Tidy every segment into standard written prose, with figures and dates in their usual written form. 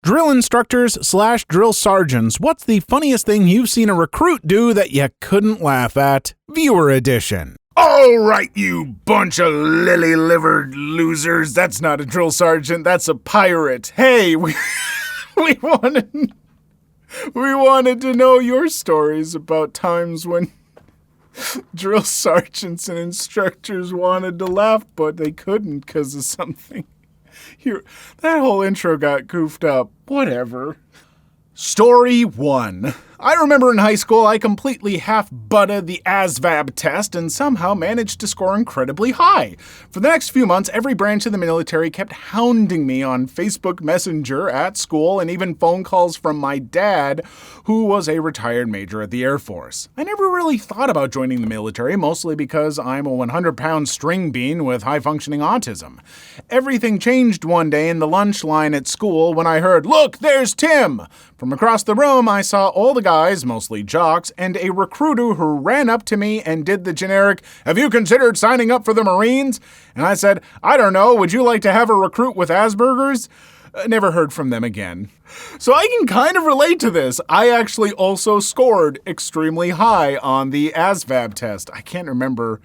Drill instructors / drill sergeants, what's the funniest thing you've seen a recruit do that you couldn't laugh at? Viewer edition. All right, you bunch of lily-livered losers. That's not a drill sergeant, that's a pirate. Hey, we wanted to know your stories about times when drill sergeants and instructors wanted to laugh, but they couldn't because of something. Here, that whole intro got goofed up. Whatever. Story 1. I remember in high school I completely half-butted the ASVAB test and somehow managed to score incredibly high. For the next few months, every branch of the military kept hounding me on Facebook Messenger, at school, and even phone calls from my dad, who was a retired major at the Air Force. I never really thought about joining the military, mostly because I'm a 100-pound string bean with high-functioning autism. Everything changed one day in the lunch line at school when I heard, "Look, there's Tim!" From across the room, I saw all the guys, mostly jocks, and a recruiter who ran up to me and did the generic, "Have you considered signing up for the Marines?" And I said, "I don't know, would you like to have a recruit with Asperger's?" Never heard from them again. So I can kind of relate to this. I actually also scored extremely high on the ASVAB test. I can't remember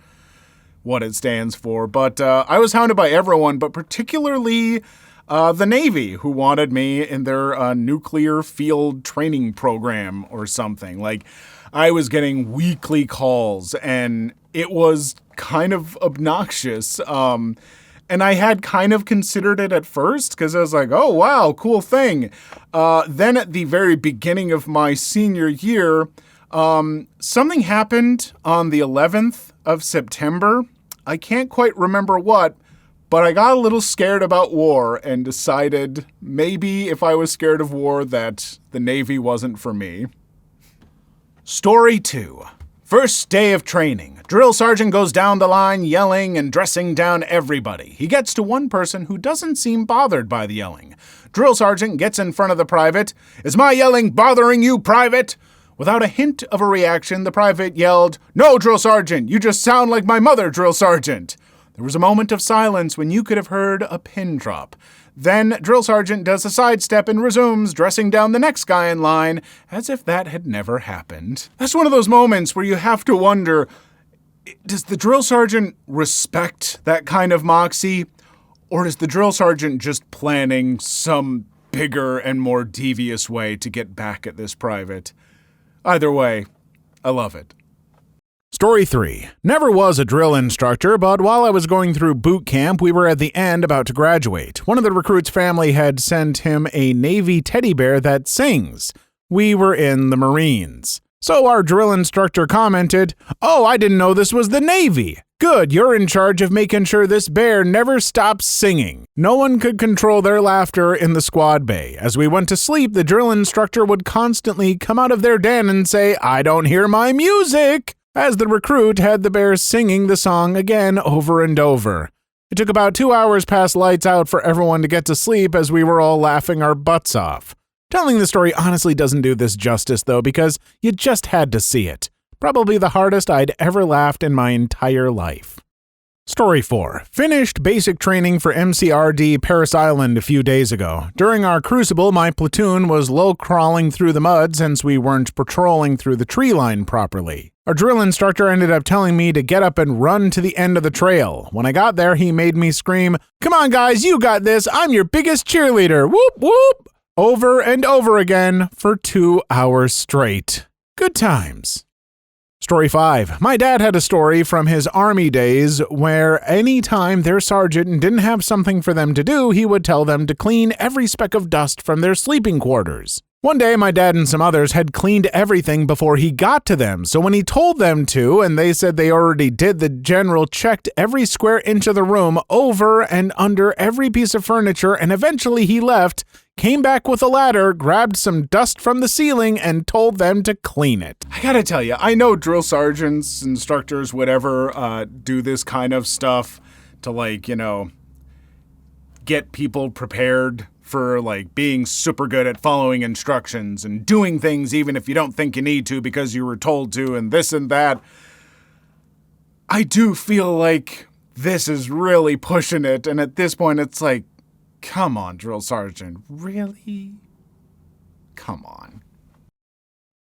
what it stands for, but I was hounded by everyone, but particularly the Navy, who wanted me in their nuclear field training program or something. Like, I was getting weekly calls, and it was kind of obnoxious. And I had kind of considered it at first, because I was like, oh, wow, cool thing. Then at the very beginning of my senior year, something happened on the 11th of September. I can't quite remember what, but I got a little scared about war and decided maybe if I was scared of war that the Navy wasn't for me. Story 2. First day of training. Drill sergeant goes down the line yelling and dressing down everybody. He gets to one person who doesn't seem bothered by the yelling. Drill sergeant gets in front of the private. "Is my yelling bothering you, private?" Without a hint of a reaction, the private yelled, "No, drill sergeant, you just sound like my mother, drill sergeant." There was a moment of silence when you could have heard a pin drop. Then drill sergeant does a sidestep and resumes, dressing down the next guy in line, as if that had never happened. That's one of those moments where you have to wonder, does the drill sergeant respect that kind of moxie? Or is the drill sergeant just planning some bigger and more devious way to get back at this private? Either way, I love it. Story 3. Never was a drill instructor, but while I was going through boot camp, we were at the end about to graduate. One of the recruit's family had sent him a Navy teddy bear that sings. We were in the Marines. So our drill instructor commented, "Oh, I didn't know this was the Navy. Good, you're in charge of making sure this bear never stops singing." No one could control their laughter in the squad bay. As we went to sleep, the drill instructor would constantly come out of their den and say, "I don't hear my music," as the recruit had the bear singing the song again over and over. It took about 2 hours past lights out for everyone to get to sleep as we were all laughing our butts off. Telling the story honestly doesn't do this justice, though, because you just had to see it. Probably the hardest I'd ever laughed in my entire life. Story 4. Finished basic training for MCRD Paris Island a few days ago. During our crucible, my platoon was low crawling through the mud since we weren't patrolling through the tree line properly. Our drill instructor ended up telling me to get up and run to the end of the trail. When I got there, he made me scream, "Come on guys, you got this, I'm your biggest cheerleader, whoop whoop," over and over again for 2 hours straight. Good times. Story 5. My dad had a story from his army days where any time their sergeant didn't have something for them to do, he would tell them to clean every speck of dust from their sleeping quarters. One day, my dad and some others had cleaned everything before he got to them, so when he told them to, and they said they already did, the general checked every square inch of the room, over and under every piece of furniture, and eventually he left, came back with a ladder, grabbed some dust from the ceiling, and told them to clean it. I gotta tell you, I know drill sergeants, instructors, whatever, do this kind of stuff to, get people prepared for, being super good at following instructions and doing things even if you don't think you need to because you were told to and this and that. I do feel like this is really pushing it, and at this point it's like, come on, drill sergeant, really? Come on.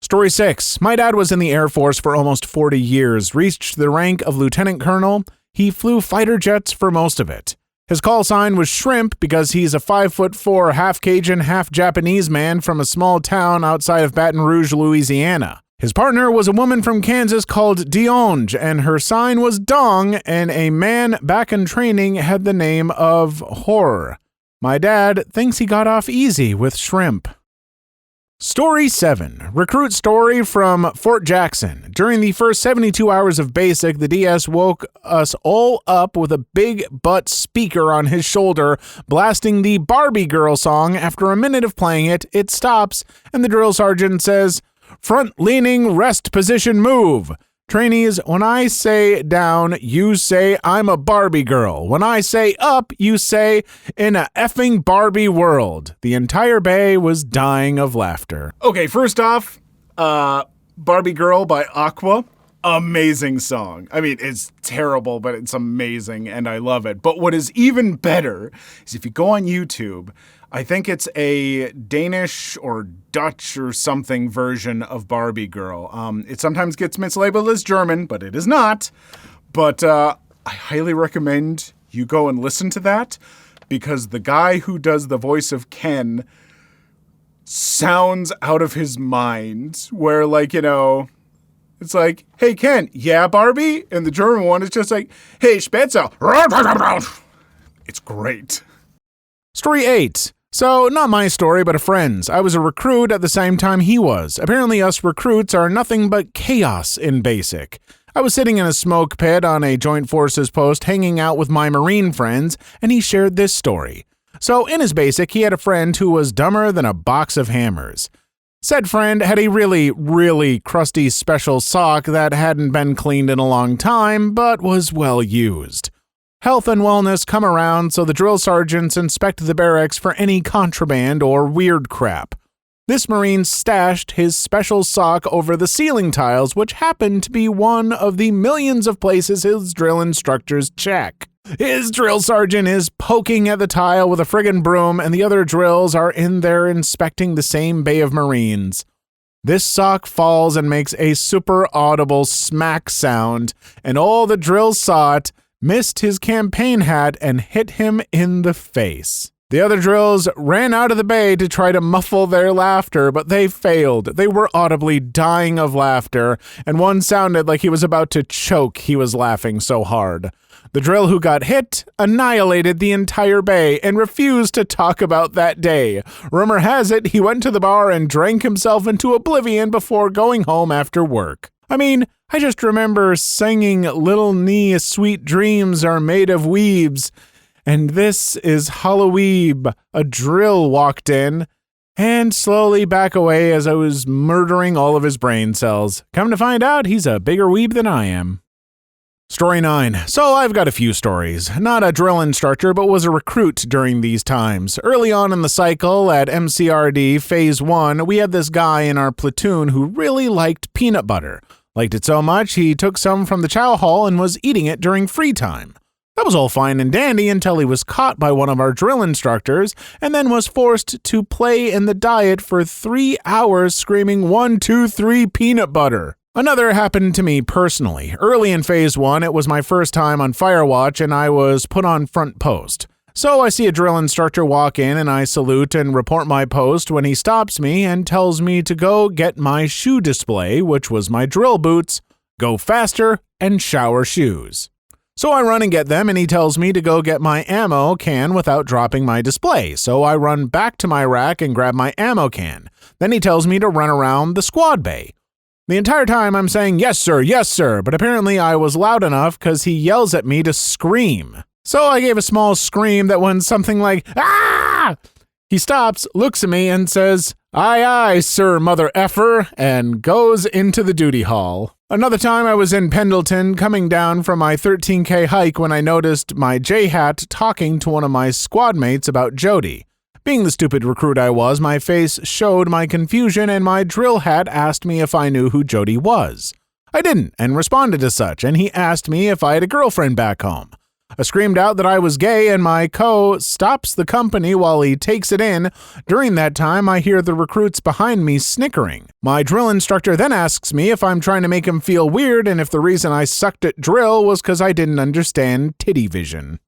Story 6. My dad was in the Air Force for almost 40 years, reached the rank of lieutenant colonel. He flew fighter jets for most of it. His call sign was Shrimp because he's a 5'4", half Cajun, half Japanese man from a small town outside of Baton Rouge, Louisiana. His partner was a woman from Kansas called Dionge, and her sign was Dong, and a man back in training had the name of Horror. My dad thinks he got off easy with Shrimp. Story 7. Recruit story from Fort Jackson. During the first 72 hours of basic, the DS woke us all up with a big butt speaker on his shoulder, blasting the Barbie Girl song. After a minute of playing it, it stops, and the drill sergeant says, "Front-leaning rest position move. Trainees, when I say down, you say I'm a Barbie girl. When I say up, you say in a effing Barbie world." The entire bay was dying of laughter. Okay, first off, Barbie Girl by Aqua. Amazing song. I mean, it's terrible, but it's amazing, and I love it. But what is even better is if you go on YouTube, I think it's a Danish or Dutch or something version of Barbie Girl. It sometimes gets mislabeled as German, but it is not. But I highly recommend you go and listen to that, because the guy who does the voice of Ken sounds out of his mind, where, like, you know, it's like, "Hey, Ken, yeah, Barbie?" And the German one is just like, "Hey, Spätzle." It's great. Story 8. So, not my story, but a friend's. I was a recruit at the same time he was. Apparently, us recruits are nothing but chaos in basic. I was sitting in a smoke pit on a Joint Forces post hanging out with my Marine friends, and he shared this story. So, in his basic, he had a friend who was dumber than a box of hammers. Said friend had a really, really crusty special sock that hadn't been cleaned in a long time, but was well used. Health and wellness come around, so the drill sergeants inspect the barracks for any contraband or weird crap. This Marine stashed his special sock over the ceiling tiles, which happened to be one of the millions of places his drill instructors check. His drill sergeant is poking at the tile with a friggin' broom, and the other drills are in there inspecting the same bay of Marines. This sock falls and makes a super audible smack sound, and all the drills saw it, missed his campaign hat, and hit him in the face. The other drills ran out of the bay to try to muffle their laughter, but they failed. They were audibly dying of laughter, and one sounded like he was about to choke. He was laughing so hard. The drill who got hit annihilated the entire bay and refused to talk about that day. Rumor has it he went to the bar and drank himself into oblivion before going home after work. I mean, I just remember singing "Little Knee Sweet Dreams Are Made of Weebs," and this is Halloweeb. A drill walked in and slowly back away as I was murdering all of his brain cells. Come to find out, he's a bigger weeb than I am. Story 9. So I've got a few stories. Not a drill instructor, but was a recruit during these times. Early on in the cycle at MCRD Phase 1, we had this guy in our platoon who really liked peanut butter. Liked it so much, he took some from the chow hall and was eating it during free time. That was all fine and dandy until he was caught by one of our drill instructors and then was forced to play in the diet for 3 hours screaming 1, 2, 3 peanut butter. Another happened to me personally. Early in Phase 1, it was my first time on Firewatch and I was put on front post. So I see a drill instructor walk in and I salute and report my post when he stops me and tells me to go get my shoe display, which was my drill boots, go faster, and shower shoes. So I run and get them and he tells me to go get my ammo can without dropping my display. So I run back to my rack and grab my ammo can. Then he tells me to run around the squad bay. The entire time I'm saying, yes sir, but apparently I was loud enough because he yells at me to scream. So I gave a small scream that went something like, "Ah!" He stops, looks at me, and says, aye, sir, mother effer, and goes into the duty hall. Another time I was in Pendleton coming down from my 13K hike when I noticed my J-Hat talking to one of my squad mates about Jody. Being the stupid recruit I was, my face showed my confusion and my drill hat asked me if I knew who Jody was. I didn't and responded as such, and he asked me if I had a girlfriend back home. I screamed out that I was gay, and my stops the company while he takes it in. During that time, I hear the recruits behind me snickering. My drill instructor then asks me if I'm trying to make him feel weird and if the reason I sucked at drill was because I didn't understand titty vision.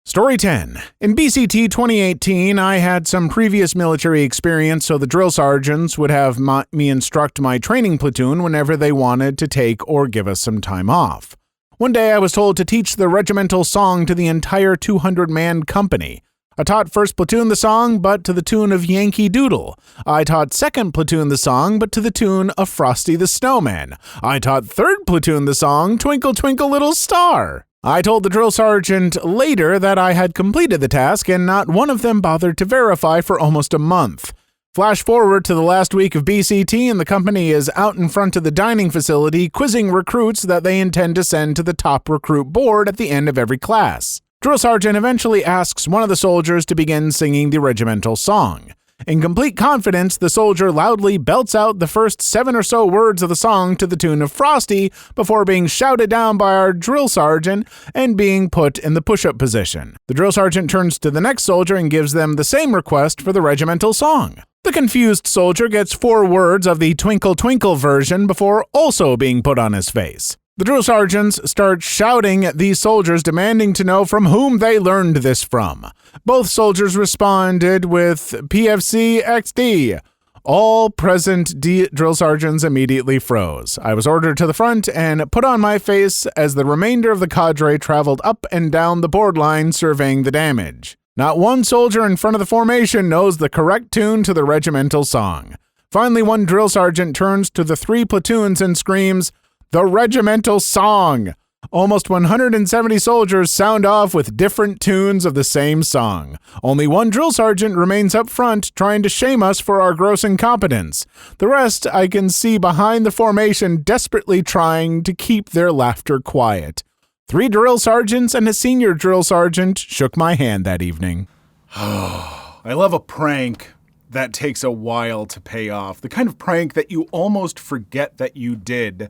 Story 10. In BCT 2018, I had some previous military experience, so the drill sergeants would have me instruct my training platoon whenever they wanted to take or give us some time off. One day I was told to teach the regimental song to the entire 200-man company. I taught 1st platoon the song, but to the tune of Yankee Doodle. I taught 2nd platoon the song, but to the tune of Frosty the Snowman. I taught 3rd platoon the song, Twinkle Twinkle Little Star. I told the drill sergeant later that I had completed the task, and not one of them bothered to verify for almost a month. Flash forward to the last week of BCT, and the company is out in front of the dining facility quizzing recruits that they intend to send to the top recruit board at the end of every class. Drill sergeant eventually asks one of the soldiers to begin singing the regimental song. In complete confidence, the soldier loudly belts out the first 7 or so words of the song to the tune of Frosty before being shouted down by our drill sergeant and being put in the push-up position. The drill sergeant turns to the next soldier and gives them the same request for the regimental song. The confused soldier gets 4 words of the Twinkle Twinkle version before also being put on his face. The drill sergeants start shouting at these soldiers, demanding to know from whom they learned this from. Both soldiers responded with PFC XD. All present drill sergeants immediately froze. I was ordered to the front and put on my face as the remainder of the cadre traveled up and down the board line surveying the damage. Not one soldier in front of the formation knows the correct tune to the regimental song. Finally, one drill sergeant turns to the 3 platoons and screams, "The regimental song!" Almost 170 soldiers sound off with different tunes of the same song. Only one drill sergeant remains up front trying to shame us for our gross incompetence. The rest I can see behind the formation desperately trying to keep their laughter quiet. 3 drill sergeants and a senior drill sergeant shook my hand that evening. I love a prank that takes a while to pay off. The kind of prank that you almost forget that you did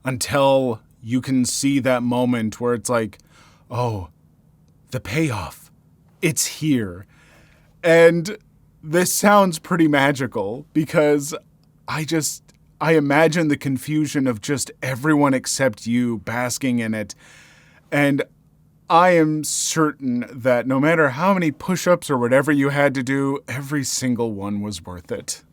until you can see that moment where it's like, oh, the payoff, it's here. And this sounds pretty magical because I imagine the confusion of just everyone except you basking in it. And I am certain that no matter how many push-ups or whatever you had to do, every single one was worth it.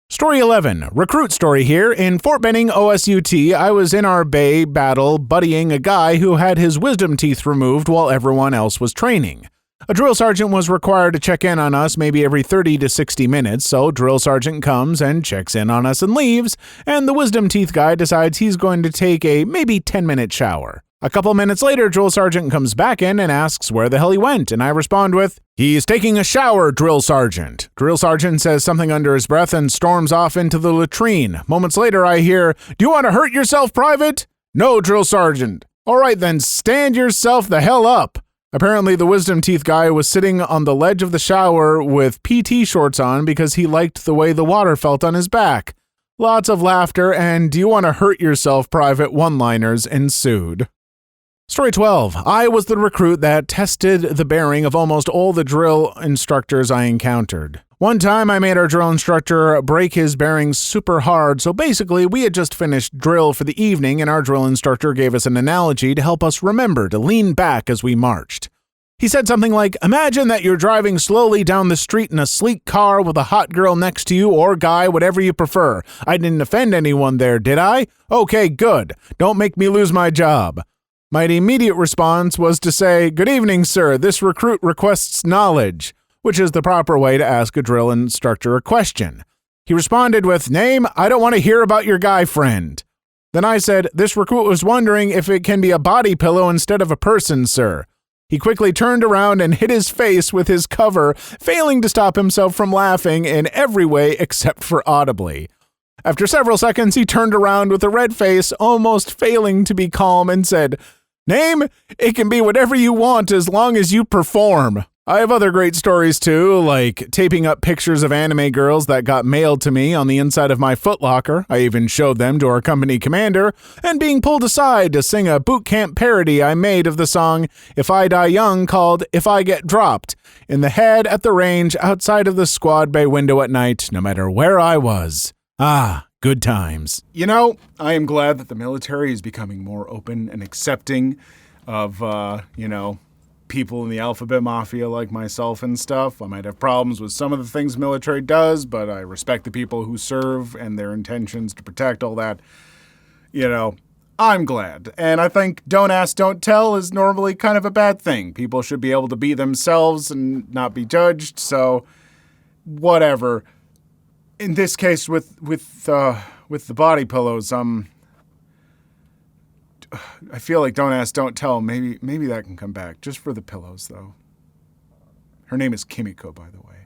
Story 11, recruit story here. In Fort Benning, OSUT, I was in our bay battle buddying a guy who had his wisdom teeth removed while everyone else was training. A drill sergeant was required to check in on us maybe every 30 to 60 minutes, so drill sergeant comes and checks in on us and leaves, and the wisdom teeth guy decides he's going to take a maybe 10-minute shower. A couple minutes later, drill sergeant comes back in and asks where the hell he went, and I respond with, "He's taking a shower, drill sergeant." Drill sergeant says something under his breath and storms off into the latrine. Moments later, I hear, "Do you want to hurt yourself, private?" "No, drill sergeant." "All right, then stand yourself the hell up." Apparently, the wisdom teeth guy was sitting on the ledge of the shower with PT shorts on because he liked the way the water felt on his back. Lots of laughter and "do you want to hurt yourself, private" one-liners ensued. Story 12. I was the recruit that tested the bearing of almost all the drill instructors I encountered. One time I made our drill instructor break his bearings super hard, so basically we had just finished drill for the evening and our drill instructor gave us an analogy to help us remember to lean back as we marched. He said something like, imagine that you're driving slowly down the street in a sleek car with a hot girl next to you or guy, whatever you prefer. I didn't offend anyone there, did I? Okay, good. Don't make me lose my job. My immediate response was to say, good evening, sir. This recruit requests knowledge, which is the proper way to ask a drill instructor a question. He responded with, name, I don't want to hear about your guy friend. Then I said, this recruit was wondering if it can be a body pillow instead of a person, sir. He quickly turned around and hit his face with his cover, failing to stop himself from laughing in every way except for audibly. After several seconds, he turned around with a red face, almost failing to be calm, and said, name, it can be whatever you want as long as you perform. I have other great stories too, like taping up pictures of anime girls that got mailed to me on the inside of my footlocker. I even showed them to our company commander, and being pulled aside to sing a boot camp parody I made of the song If I Die Young called If I Get Dropped in the head at the range outside of the squad bay window at night, no matter where I was. Ah, good times. You know, I am glad that the military is becoming more open and accepting of, people in the alphabet mafia like myself and stuff. I might have problems with some of the things the military does, but I respect the people who serve and their intentions to protect all that. I'm glad. And I think don't ask, don't tell is normally kind of a bad thing. People should be able to be themselves and not be judged, so whatever. In this case with the body pillows, I feel like don't ask, don't tell. Maybe that can come back. Just for the pillows, though. Her name is Kimiko, by the way.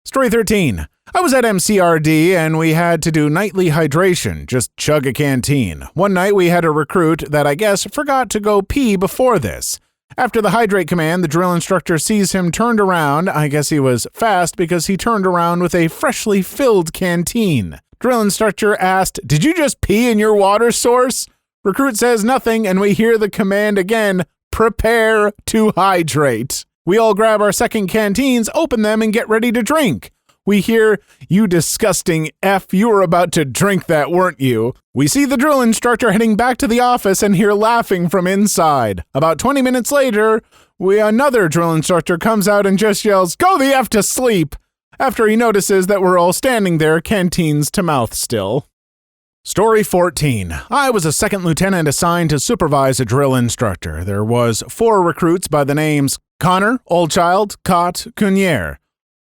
Story 13. I was at MCRD and we had to do nightly hydration, just chug a canteen. One night we had a recruit that I guess forgot to go pee before this. After the hydrate command, the drill instructor sees him turned around. I guess he was fast because he turned around with a freshly filled canteen. Drill instructor asked, "Did you just pee in your water source?" Recruit says nothing, and we hear the command again, "Prepare to hydrate." We all grab our second canteens, open them, and get ready to drink. We hear, "You disgusting F, you were about to drink that, weren't you?" We see the drill instructor heading back to the office and hear laughing from inside. About 20 minutes later, another drill instructor comes out and just yells, "Go the F to sleep!" after he notices that we're all standing there, canteens to mouth still. Story 14. I was a second lieutenant assigned to supervise a drill instructor. There was 4 recruits by the names Connor, Oldchild, Cott, Cunier.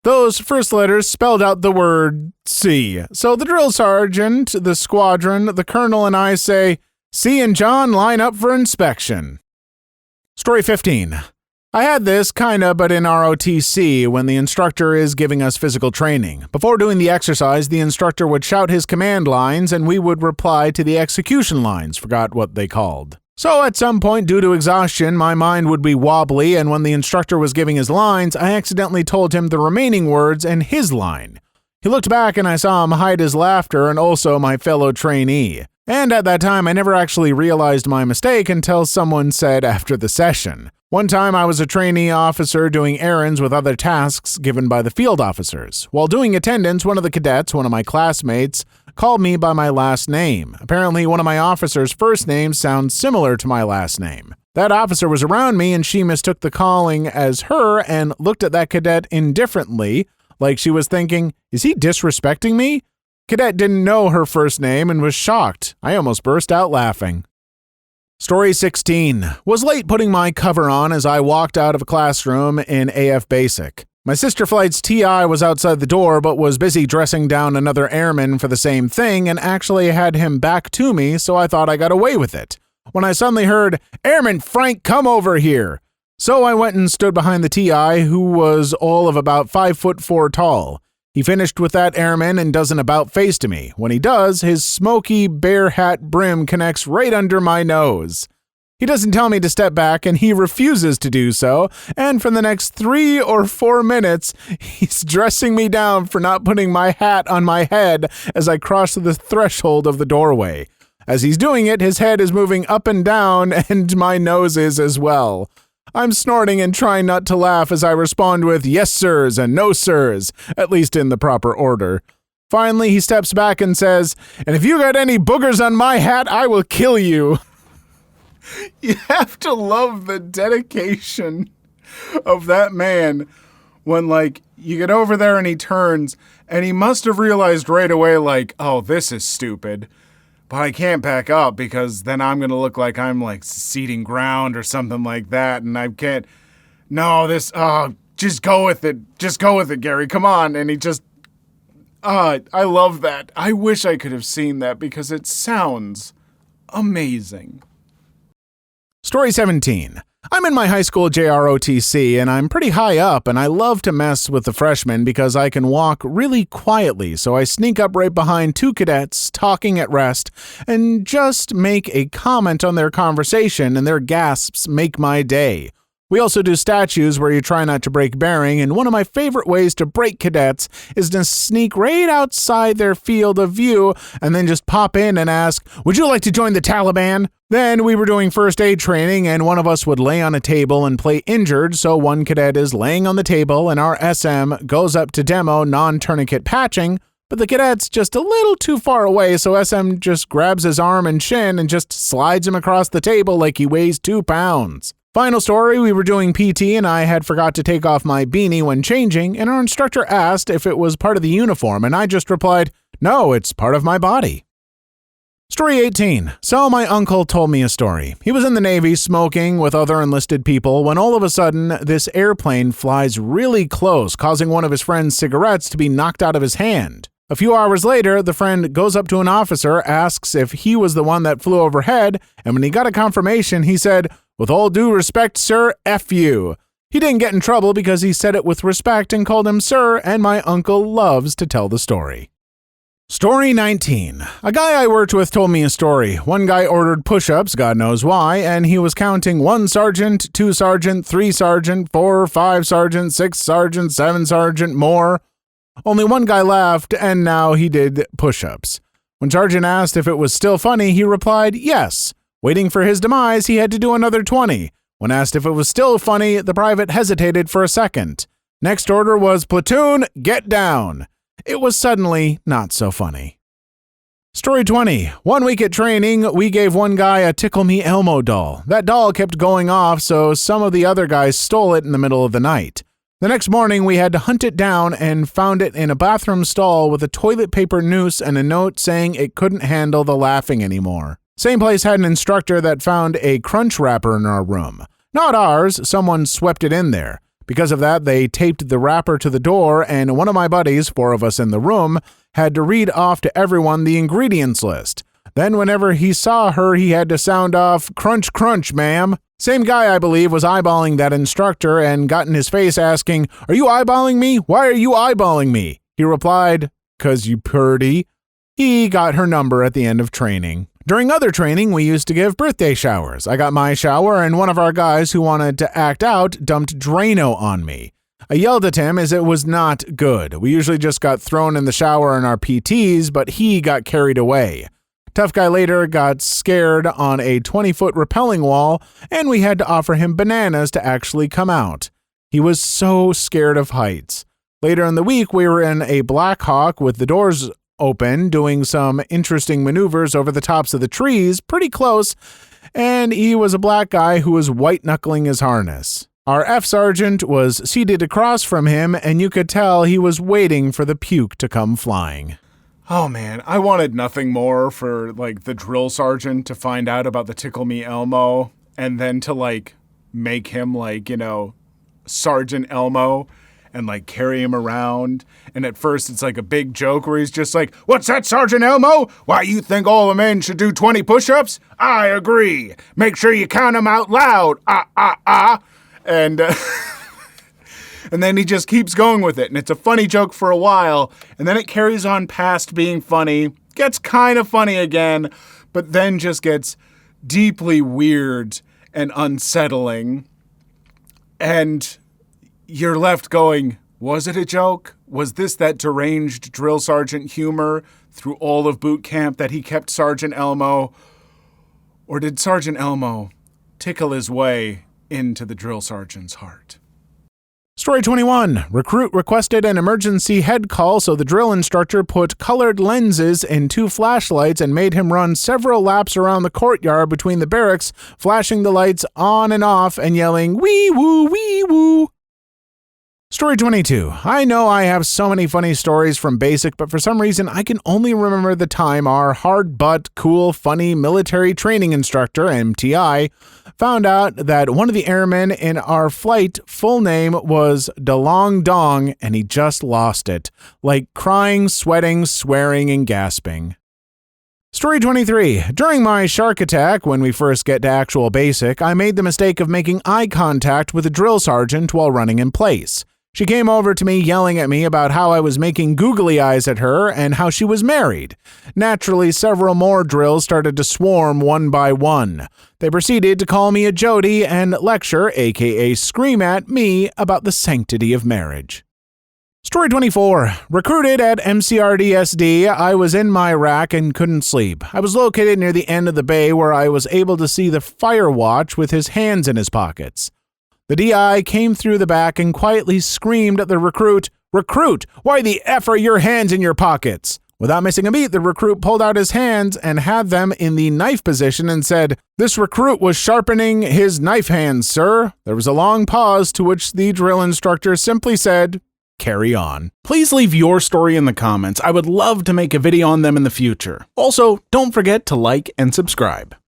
Those first letters spelled out the word C. So the drill sergeant, the squadron, the colonel, and I say, "C and John line up for inspection." Story 15. I had this kinda, but in ROTC when the instructor is giving us physical training. Before doing the exercise, the instructor would shout his command lines and we would reply to the execution lines, forgot what they called. So at some point, due to exhaustion, my mind would be wobbly, and when the instructor was giving his lines, I accidentally told him the remaining words in his line. He looked back and I saw him hide his laughter and also my fellow trainee. And at that time, I never actually realized my mistake until someone said after the session. One time, I was a trainee officer doing errands with other tasks given by the field officers. While doing attendance, one of the cadets, one of my classmates, called me by my last name. Apparently, one of my officer's first names sounds similar to my last name. That officer was around me and she mistook the calling as her and looked at that cadet indifferently, like she was thinking, "Is he disrespecting me?" Cadet didn't know her first name and was shocked. I almost burst out laughing. Story 16. Was late putting my cover on as I walked out of a classroom in AF Basic. My sister flight's TI was outside the door but was busy dressing down another airman for the same thing and actually had him back to me, so I thought I got away with it. When I suddenly heard, "Airman Frank, come over here!" So I went and stood behind the TI, who was all of about 5'4" tall. He finished with that airman and does an about face to me. When he does, his smoky bear hat brim connects right under my nose. He doesn't tell me to step back, and he refuses to do so, and for the next 3 or 4 minutes, he's dressing me down for not putting my hat on my head as I cross the threshold of the doorway. As he's doing it, his head is moving up and down, and my nose is as well. I'm snorting and trying not to laugh as I respond with "yes sirs" and "no sirs," at least in the proper order. Finally, he steps back and says, "And if you got any boogers on my hat, I will kill you." You have to love the dedication of that man when, you get over there and he turns, and he must have realized right away, oh, this is stupid. But I can't back up because then I'm going to look like I'm ceding ground or something like that. And I can't. No, just go with it. Just go with it, Gary. Come on. And he just. I love that. I wish I could have seen that because it sounds amazing. Story 17. I'm in my high school JROTC and I'm pretty high up and I love to mess with the freshmen because I can walk really quietly, so I sneak up right behind 2 cadets talking at rest and just make a comment on their conversation, and their gasps make my day. We also do statues where you try not to break bearing, and one of my favorite ways to break cadets is to sneak right outside their field of view and then just pop in and ask, "Would you like to join the Taliban?" Then we were doing first aid training, and one of us would lay on a table and play injured, so one cadet is laying on the table and our SM goes up to demo non-tourniquet patching, but the cadet's just a little too far away, so SM just grabs his arm and shin and just slides him across the table like he weighs 2 pounds. Final story, we were doing PT and I had forgot to take off my beanie when changing, and our instructor asked if it was part of the uniform, and I just replied, "No, it's part of my body." Story 18. So my uncle told me a story. He was in the Navy smoking with other enlisted people when all of a sudden this airplane flies really close, causing one of his friend's cigarettes to be knocked out of his hand. A few hours later, the friend goes up to an officer, asks if he was the one that flew overhead, and when he got a confirmation, he said, "With all due respect, sir, F you." He didn't get in trouble because he said it with respect and called him sir, and my uncle loves to tell the story. Story 19. A guy I worked with told me a story. One guy ordered push-ups, God knows why, and he was counting 1 sergeant, 2 sergeant, 3 sergeant, 4, 5 sergeant, 6 sergeant, 7 sergeant, more. Only one guy laughed, and now he did push-ups. When Sergeant asked if it was still funny, he replied, yes. Waiting for his demise, he had to do another 20. When asked if it was still funny, the private hesitated for a second. Next order was, platoon, get down. It was suddenly not so funny. Story 20. One week at training, we gave one guy a Tickle Me Elmo doll. That doll kept going off, so some of the other guys stole it in the middle of the night. The next morning, we had to hunt it down and found it in a bathroom stall with a toilet paper noose and a note saying it couldn't handle the laughing anymore. Same place had an instructor that found a crunch wrapper in our room. Not ours, someone swept it in there. Because of that, they taped the wrapper to the door, and one of my buddies, 4 of us in the room, had to read off to everyone the ingredients list. Then whenever he saw her, he had to sound off, "Crunch, crunch, ma'am." Same guy, I believe, was eyeballing that instructor and got in his face asking, "Are you eyeballing me? Why are you eyeballing me?" He replied, "'Cause you purty." He got her number at the end of training. During other training, we used to give birthday showers. I got my shower, and one of our guys who wanted to act out dumped Drano on me. I yelled at him as it was not good. We usually just got thrown in the shower in our PTs, but he got carried away. Tough guy later got scared on a 20-foot rappelling wall, and we had to offer him bananas to actually come out. He was so scared of heights. Later in the week, we were in a Black Hawk with the doors open, doing some interesting maneuvers over the tops of the trees, pretty close, and he was a black guy who was white-knuckling his harness. Our F sergeant was seated across from him, and you could tell he was waiting for the puke to come flying. Oh man, I wanted nothing more for the drill sergeant to find out about the Tickle Me Elmo and then to make him Sergeant Elmo and carry him around. And at first it's a big joke where he's just like, "What's that, Sergeant Elmo? Why, you think all the men should do 20 push-ups? I agree. Make sure you count them out loud. And and then he just keeps going with it. And it's a funny joke for a while. And then it carries on past being funny, gets kind of funny again, but then just gets deeply weird and unsettling. And you're left going, was it a joke? Was this that deranged drill sergeant humor through all of boot camp that he kept Sergeant Elmo? Or did Sergeant Elmo tickle his way into the drill sergeant's heart? Story 21. Recruit requested an emergency head call, so the drill instructor put colored lenses in 2 flashlights and made him run several laps around the courtyard between the barracks, flashing the lights on and off and yelling, "Wee woo, wee woo." Story 22. I know I have so many funny stories from basic, but for some reason I can only remember the time our hard butt, cool, funny military training instructor, MTI, found out that one of the airmen in our flight full name was DeLong Dong, and he just lost it. Crying, sweating, swearing, and gasping. Story 23. During my shark attack, when we first get to actual basic, I made the mistake of making eye contact with a drill sergeant while running in place. She came over to me yelling at me about how I was making googly eyes at her and how she was married. Naturally, several more drills started to swarm one by one. They proceeded to call me a Jody and lecture, aka scream at me about the sanctity of marriage. Story 24. Recruited at MCRDSD, I was in my rack and couldn't sleep. I was located near the end of the bay where I was able to see the fire watch with his hands in his pockets. The DI came through the back and quietly screamed at the recruit, "Recruit, why the F are your hands in your pockets?" Without missing a beat, the recruit pulled out his hands and had them in the knife position and said, "This recruit was sharpening his knife hands, sir." There was a long pause, to which the drill instructor simply said, "Carry on." Please leave your story in the comments. I would love to make a video on them in the future. Also, don't forget to like and subscribe.